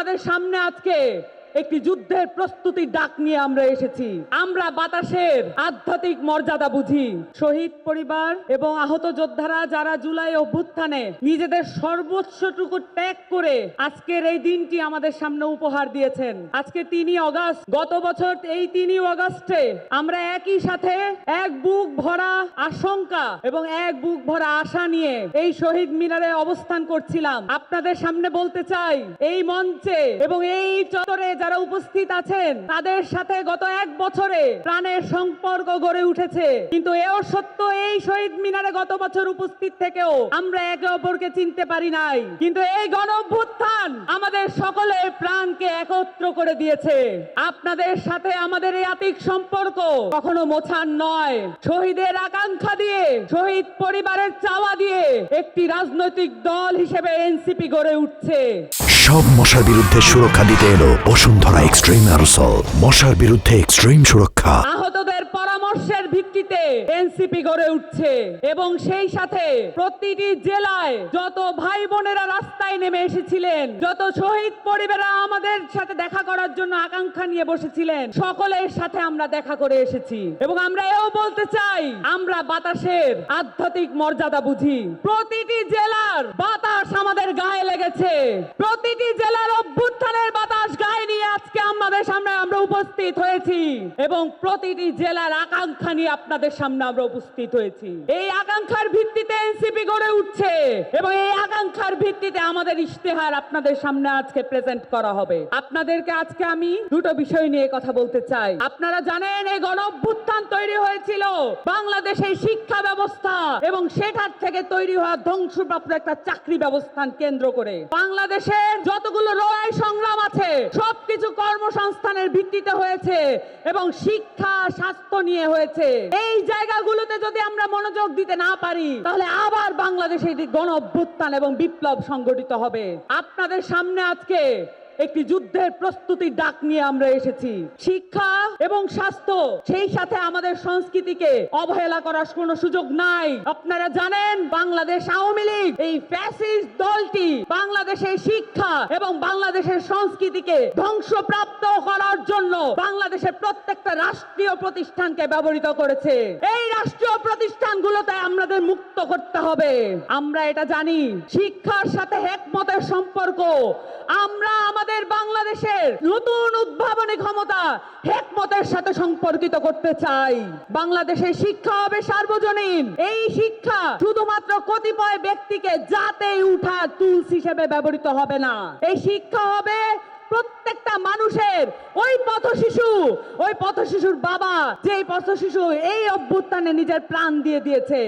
আপনাদের সামনে আজকে একটি যুদ্ধের প্রস্তুতির ডাক নিয়ে আমরা এসেছি। আমরা বাতাসের আধ্যাত্মিক মর্যাদা বুঝি। শহীদ পরিবার এবং আহত যোদ্ধারা যারা জুলাই অভ্যুত্থানে নিজেদের সর্বোচ্চটুকু ত্যাগ করে আজকের এই দিনটি আমাদের সামনে উপহার দিয়েছেন। আজকে 3 আগস্ট, গত বছর এই 3 আগস্টে আমরা একই সাথে এক বুক ভরা আশঙ্কা এবং এক বুক ভরা আশা নিয়ে এই শহীদ মিনারে অবস্থান করছিলাম। আপনাদের সামনে বলতে চাই, এই মঞ্চে এবং এই চত্বরে যারা উপস্থিত আছেন তাদের সাথে গত 1 বছরে প্রাণের সম্পর্ক গড়ে উঠেছে, কিন্তু এও সত্য এই শহীদ মিনারে গত বছর উপস্থিত থেকেও আমরা একে অপরকে চিনতে পারি নাই। কিন্তু এই গণ অভ্যুত্থান আমাদের সকলের প্রাণকে একত্র করে দিয়েছে। আপনাদের সাথে আমাদের এই আত্মিক সম্পর্ক কখনো মোছার নয়। শহীদের আকাঙ্ক্ষা দিয়ে, শহীদ পরিবারের চাওয়া দিয়ে একটি রাজনৈতিক দল হিসেবে এনসিপি গড়ে উঠছে। সব মশার বিরুদ্ধে সুরক্ষা দিতে এলো বসুন্ধরা এক্সট্রিম অ্যারোসল। মশার বিরুদ্ধে এক্সট্রিম সুরক্ষা। আহতদের পরামর্শের ভিত্তিতে এনসিপি গড়ে উঠছে এবং সেই সাথে প্রতিটি জেলায় যত ভাই বোনেরা রাস্তায় নেমে এসেছিলেন, যত শহীদ পরিবাররা আমাদের সাথে দেখা করার জন্য আকাঙ্ক্ষা নিয়ে বসেছিলেন, সকলের সাথে আমরা দেখা করে এসেছি। এবং আমরা এও বলতে চাই, আমরা বাতাসের আধ্যাত্মিক মর্যাদা বুঝি। প্রতিটি জেলার বাতাস আমাদের গায়ে লেগেছে। প্রতিটি জেলার অভ্যুত্থানের বাতাস গায়ে নিয়ে আজকে আমাদের সামনে আমরা উপস্থিত হয়েছি এবং প্রতিটি জেলার আকাঙ্ক্ষা নিয়ে আপনাদের সামনে আমরা উপস্থিত হয়েছি। এই আকাঙ্ক্ষার ভিত্তিতে এনসিপি গড়ে উঠছে এবং এই আকাঙ্ক্ষার ভিত্তিতে আমাদের ইশতেহার আপনাদের সামনে আজকে প্রেজেন্ট করা হবে। আপনাদেরকে আজকে আমি দুটো বিষয় নিয়ে কথা বলতে চাই। আপনারা জানেন, এই গণ অভ্যুত্থান তৈরি হয়েছিল বাংলাদেশের শিক্ষা ব্যবস্থা এবং সেটার থেকে তৈরি হওয়া ধ্বংসপ্রাপ্ত একটা চাকরি ব্যবস্থান কেন্দ্র করে। বাংলাদেশের যতগুলো লড়াই সংগ্রাম আছে সবকিছু কর্মসংস্থানের ভিত্তিতে হয়েছে এবং শিক্ষা স্বাস্থ্য নিয়ে হয়েছে। এই জায়গাগুলোতে যদি আমরা মনোযোগ দিতে না পারি, তাহলে আবার বাংলাদেশে গণ অভ্যুত্থান এবং বিপ্লব সংগঠিত হবে। আপনাদের সামনে আজকে একটি যুদ্ধের প্রস্তুতির ডাক নিয়ে আমরা এসেছি। শিক্ষা এবং স্বাস্থ্য, সেই সাথে আমাদের সংস্কৃতিকে অবহেলা করার কোনো সুযোগ নাই। আপনারা জানেন, বাংলাদেশ আওয়ামী লীগ এই ফ্যাসিস্ট দলটি বাংলাদেশের শিক্ষা এবং বাংলাদেশের সংস্কৃতিকে ধ্বংসপ্রাপ্ত করার জন্য বাংলাদেশের প্রত্যেকটা রাষ্ট্রীয় প্রতিষ্ঠানকে ব্যবহৃত করেছে। এই রাষ্ট্রীয় প্রতিষ্ঠানগুলোতে আমাদের মুক্ত করতে হবে। আমরা এটা জানি, শিক্ষার সাথে হেকমতের সম্পর্ক আমরা আমাদের বাংলাদেশের নতুন উদ্ভাবনী ক্ষমতা হেকমতের সাথে সম্পর্কিত করতে চাই। বাংলাদেশের শিক্ষা হবে সার্বজনীন। এই শিক্ষা শুধুমাত্র কতিপয় ব্যক্তিকে জাতে উঠা টুলস হিসেবে ব্যবহৃত হবে না। এই শিক্ষা হবে প্রত্যেকটা মানুষের। ওই পথশিশুর বাবা, যে পথশিশু এই অভ্যুত্থানে নিজের প্রাণ দিয়ে দিয়েছে,